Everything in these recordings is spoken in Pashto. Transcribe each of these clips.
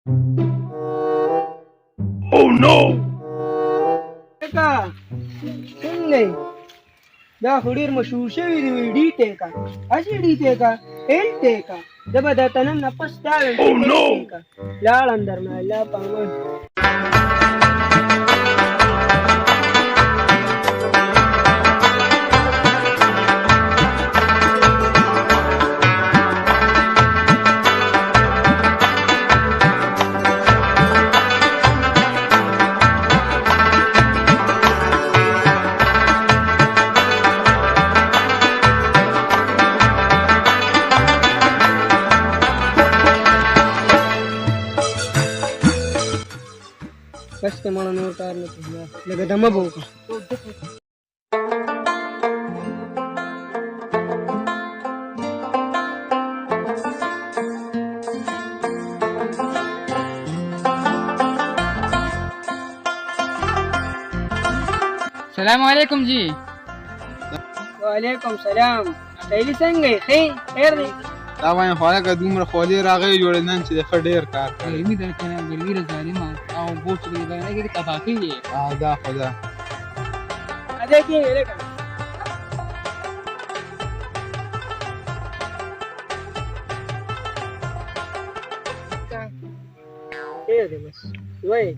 Oh no! ټکا څنګه دا خډیر مشهور شوی دی ډی ټیکا اجي ډی ټیکا ال ټیکا دبا د تنن نفس دا Oh no! لاړ اندر ما لا پاون بس ته مړه نور کار نه کوي لکه دمه به وکړه السلام علیکم جی. وعلیکم سلام سهیلي څنګه یې ښې خیر دی دا وایم خواله که دومره خولې راغی جوړې نن چې د ښه ډېر کار کوي ګرمي در کنه ګرمي د ظالمه او بوټ کې باندې کې تباہي دی. دا خدا اده کې لکه خیر دی بس وای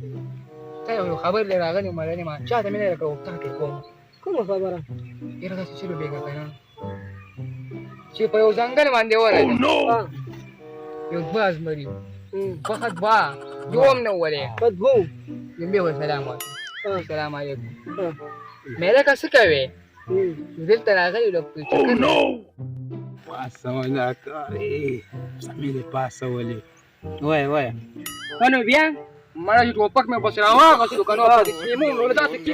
ته یو خبر لري راغلی مړنه ما چاته مې نه راکو ته کې کوم کومه خبره یره تاسو چې بیګا کنه چې په یو ځنګل باندې وره Oh no! یو باز مری فقط با دوم نه وره بدبو یمه و سلام علیکم. السلام علیکم. مې له کس کوي دلته راغلی لکه Oh no! پاسونه کوي سمې دې پاسولې وای ونه بیا مړه چې ټوپک مې بس راوغه چې دوکانو په دې مو ولدا ته کې